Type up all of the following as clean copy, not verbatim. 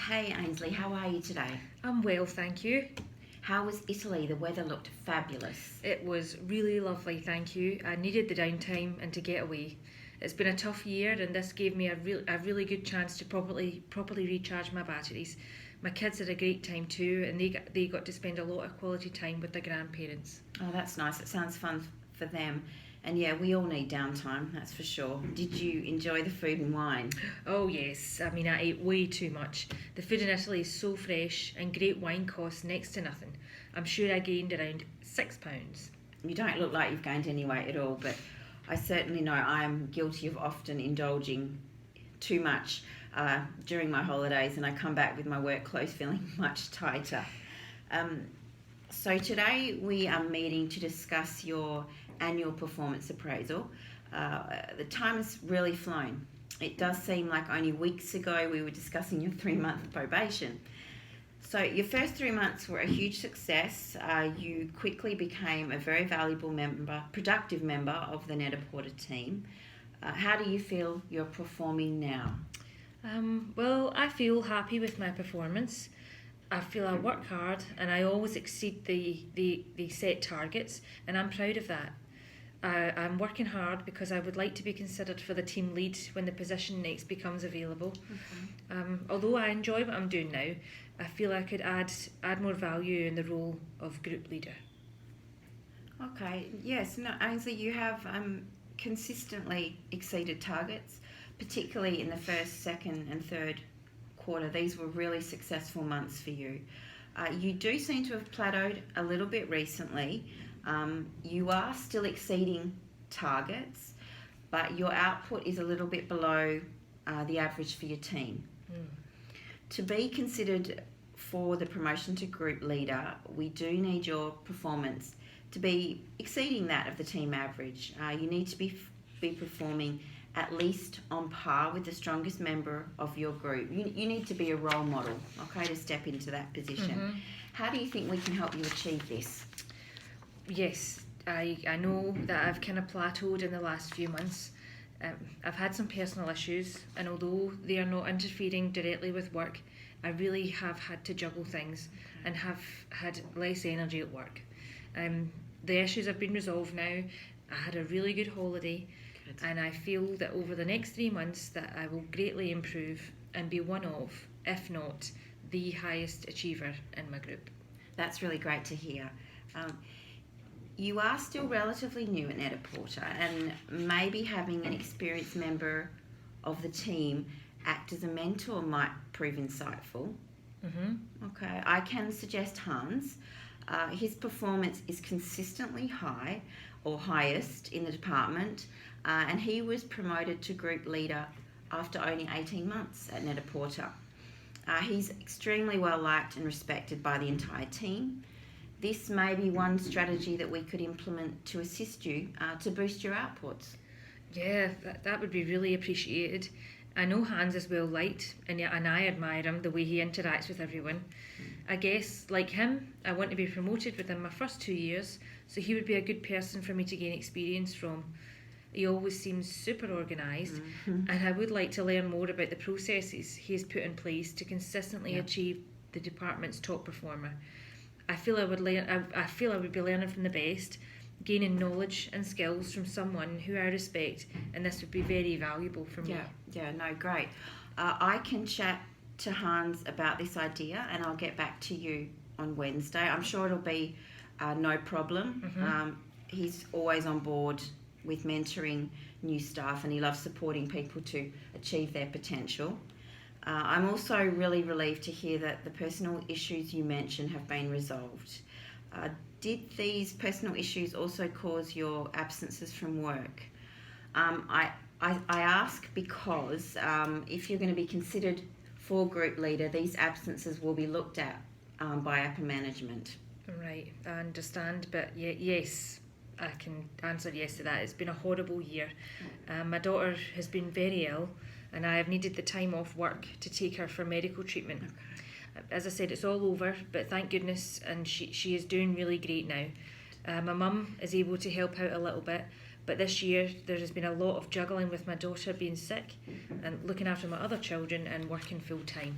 Hey Ainsley, how are you today? I'm well, thank you. How was Italy? The weather looked fabulous. It was really lovely, thank you. I needed the downtime and to get away. It's been a tough year, and this gave me a really good chance to properly recharge my batteries. My kids had a great time too, and they got to spend a lot of quality time with their grandparents. Oh, that's nice. It sounds fun for them. And yeah, we all need downtime, that's for sure. Did you enjoy the food and wine? Oh yes, I mean I ate way too much. The food in Italy is so fresh, and great wine costs next to nothing. I'm sure I gained around £6. You don't look like you've gained any weight at all, but I certainly know I am guilty of often indulging too much during my holidays, and I come back with my work clothes feeling much tighter. Um, so today we are meeting to discuss your annual performance appraisal. The time has really flown. It does seem like only weeks ago we were discussing your 3-month probation. So your first 3 months were a huge success. You quickly became a very valuable productive member of the Net-a-Porter team. How do you feel you're performing now? Well, I feel happy with my performance. I feel I work hard and I always exceed the set targets, and I'm proud of that. I'm working hard because I would like to be considered for the team lead when the position next becomes available. Although I enjoy what I'm doing now, I feel I could add more value in the role of group leader. Okay, yes, no, Ainsley, you have consistently exceeded targets, particularly in the first, second, and third quarter. These were really successful months for you. You do seem to have plateaued a little bit recently. You are still exceeding targets, but your output is a little bit below the average for your team. To be considered for the promotion to group leader, we do need your performance to be exceeding that of the team average. You need to be performing at least on par with the strongest member of your group. You need to be a role model, okay, to step into that position. How do you think we can help you achieve this? Yes, I know that I've kind of plateaued in the last few months. I've had some personal issues, and although they are not interfering directly with work, I really have had to juggle things and have had less energy at work. The issues have been resolved now. I had a really good holiday. Good. And I feel that over the next 3 months that I will greatly improve and be one of, if not the highest achiever in my group. That's really great to hear. You are still relatively new at Net-a-Porter, and maybe having an experienced member of the team act as a mentor might prove insightful. Okay, I can suggest Hans. His performance is consistently high, or highest in the department, and he was promoted to group leader after only 18 months at Net-a-Porter. He's extremely well liked and respected by the entire team. This may be one strategy that we could implement to assist you to boost your outputs. Yeah, that would be really appreciated. I know Hans is well liked, and I admire him, the way he interacts with everyone. I guess, like him, I want to be promoted within my first 2 years, so he would be a good person for me to gain experience from. He always seems super organised, and I would like to learn more about the processes he has put in place to consistently achieve the department's top performer. I feel I would be learning from the best, gaining knowledge and skills from someone who I respect, and this would be very valuable for me. No, great. I can chat to Hans about this idea, and I'll get back to you on Wednesday. I'm sure it'll be no problem. He's always on board with mentoring new staff, and he loves supporting people to achieve their potential. I'm also really relieved to hear that the personal issues you mentioned have been resolved. Did these personal issues also cause your absences from work? I ask because if you're going to be considered for group leader, these absences will be looked at by upper management. Right, I understand, but yes, I can answer yes to that. It's been a horrible year. My daughter has been very ill, and I have needed the time off work to take her for medical treatment. As I said, it's all over, but thank goodness, and she is doing really great now. My mum is able to help out a little bit, but this year there has been a lot of juggling with my daughter being sick and looking after my other children and working full time.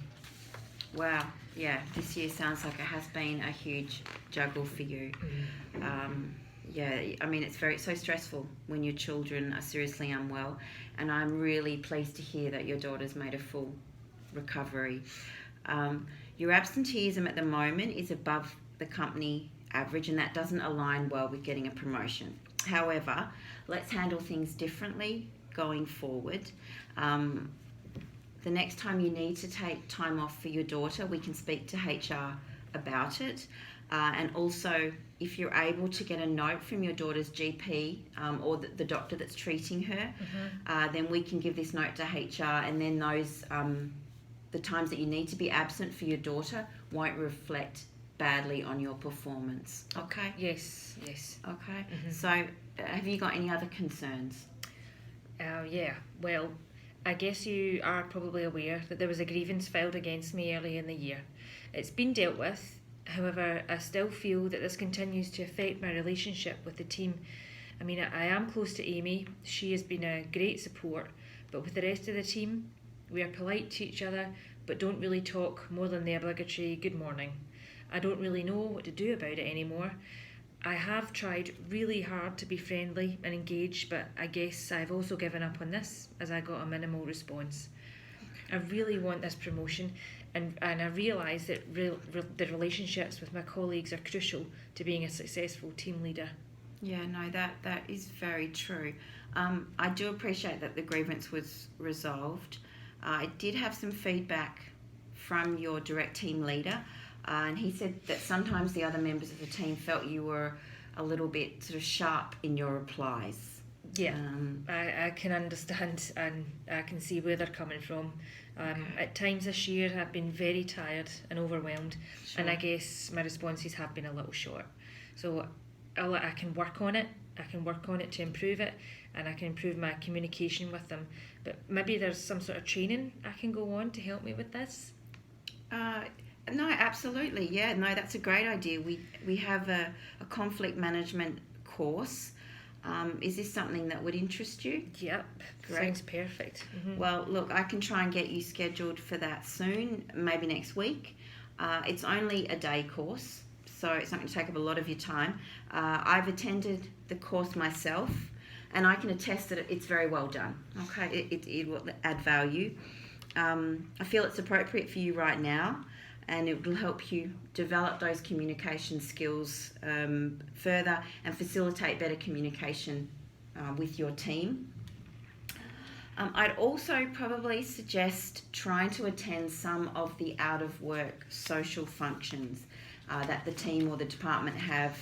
Wow. Yeah, this year sounds like it has been a huge juggle for you. Yeah, I mean, it's so stressful when your children are seriously unwell, and I'm really pleased to hear that your daughter's made a full recovery. Your absenteeism at the moment is above the company average, and that doesn't align well with getting a promotion. However, let's handle things differently going forward. The next time you need to take time off for your daughter, we can speak to HR about it. And also, if you're able to get a note from your daughter's GP or the doctor that's treating her, then we can give this note to HR, and then those the times that you need to be absent for your daughter won't reflect badly on your performance. Okay? Yes. Okay. So, have you got any other concerns? Yeah. Well, I guess you are probably aware that there was a grievance filed against me early in the year. It's been dealt with. However, I still feel that this continues to affect my relationship with the team. I mean, I am close to Amy. She has been a great support, but with the rest of the team, we are polite to each other, but don't really talk more than the obligatory good morning. I don't really know what to do about it anymore. I have tried really hard to be friendly and engaged, but I guess I've also given up on this as I got a minimal response. I really want this promotion, and I realise that the relationships with my colleagues are crucial to being a successful team leader. Yeah, no, that is very true. I do appreciate that the grievance was resolved. I did have some feedback from your direct team leader, and he said that sometimes the other members of the team felt you were a little bit sort of sharp in your replies. Yeah, I can understand, and I can see where they're coming from. At times this year I've been very tired and overwhelmed, and I guess my responses have been a little short. So I can work on it. I can work on it to improve it, and I can improve my communication with them. But maybe there's some sort of training I can go on to help me with this. No, absolutely. Yeah, no, that's a great idea. We have a conflict management course. Is this something that would interest you? Yep, Great. Sounds perfect. Well, look, I can try and get you scheduled for that soon, maybe next week. It's only a day course, so it's not going to take up a lot of your time. I've attended the course myself, and I can attest that it's very well done. Okay, it will add value. I feel it's appropriate for you right now, and it will help you develop those communication skills further and facilitate better communication with your team. I'd also probably suggest trying to attend some of the out-of-work social functions that the team or the department have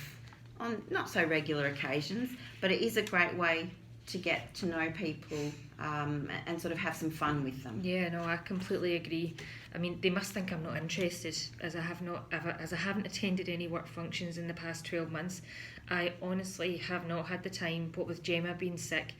on not so regular occasions, but it is a great way to get to know people and sort of have some fun with them. Yeah, no, I completely agree. I mean, they must think I'm not interested, as I haven't attended any work functions in the past 12 months. I honestly have not had the time, what with Gemma being sick.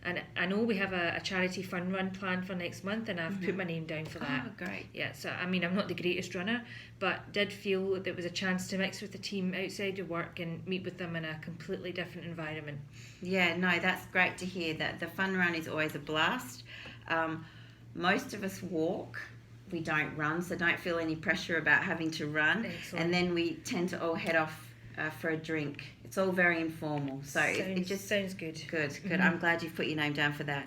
And I know we have a charity fun run planned for next month, and I've put my name down for that. Oh, great. Yeah, so I mean, I'm not the greatest runner, but did feel that there was a chance to mix with the team outside of work and meet with them in a completely different environment. Yeah, no, that's great to hear. That the fun run is always a blast. Most of us walk. We don't run, so don't feel any pressure about having to run. Excellent. And then we tend to all head off for a drink. It's all very informal, so it just sounds good. Good. I'm glad you've put your name down for that.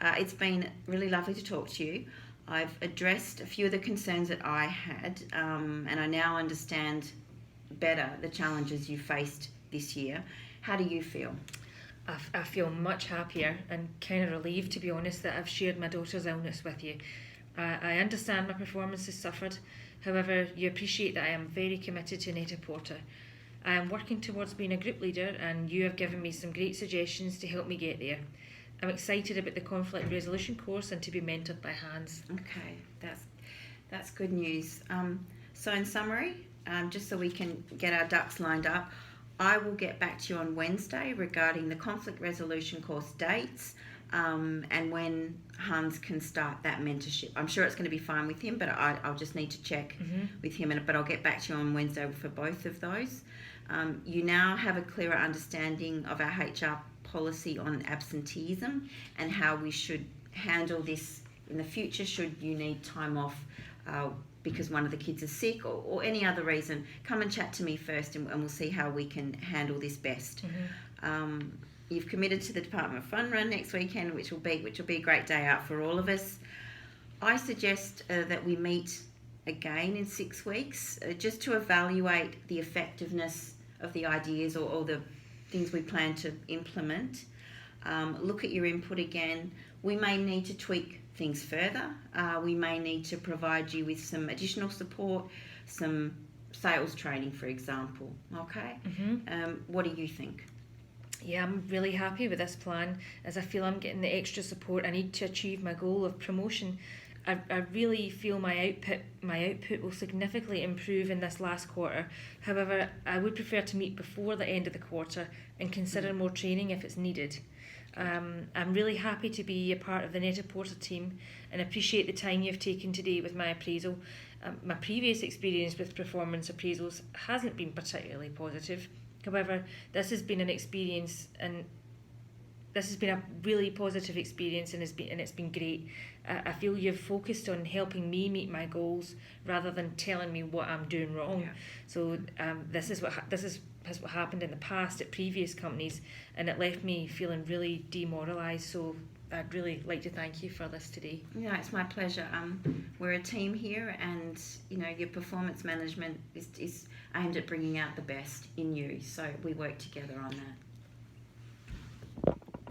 It's been really lovely to talk to you. I've addressed a few of the concerns that I had, and I now understand better the challenges you faced this year. How do you feel? I feel much happier and kind of relieved, to be honest, that I've shared my daughter's illness with you. I understand my performance has suffered. However, you appreciate that I am very committed to Net-a-Porter. I am working towards being a group leader, and you have given me some great suggestions to help me get there. I'm excited about the conflict resolution course and to be mentored by Hans. Okay, that's good news. So in summary, just so we can get our ducks lined up, I will get back to you on Wednesday regarding the conflict resolution course dates and when Hans can start that mentorship. I'm sure it's going to be fine with him, but I'll just need to check with him. But I'll get back to you on Wednesday for both of those. You now have a clearer understanding of our HR policy on absenteeism and how we should handle this in the future should you need time off because one of the kids is sick or any other reason, come and chat to me first, and we'll see how we can handle this best. You've committed to the Department Fun Run next weekend, which will be a great day out for all of us. I suggest that we meet again in 6 weeks, just to evaluate the effectiveness of the ideas or the things we plan to implement. Look at your input again. We may need to tweak things further. We may need to provide you with some additional support, some sales training, for example. Okay? What do you think? Yeah, I'm really happy with this plan, as I feel I'm getting the extra support I need to achieve my goal of promotion. I really feel my output will significantly improve in this last quarter. However, I would prefer to meet before the end of the quarter and consider more training if it's needed. I'm really happy to be a part of the Net-a-Porter team and appreciate the time you've taken today with my appraisal. My previous experience with performance appraisals hasn't been particularly positive. However, this has been an experience, and this has been a really positive experience, and it's been great. I feel you've focused on helping me meet my goals rather than telling me what I'm doing wrong. Yeah. So this is what happened in the past at previous companies, and it left me feeling really demoralised. So I'd really like to thank you for this today. Yeah, it's my pleasure. We're a team here, and your performance management is aimed at bringing out the best in you. So we work together on that.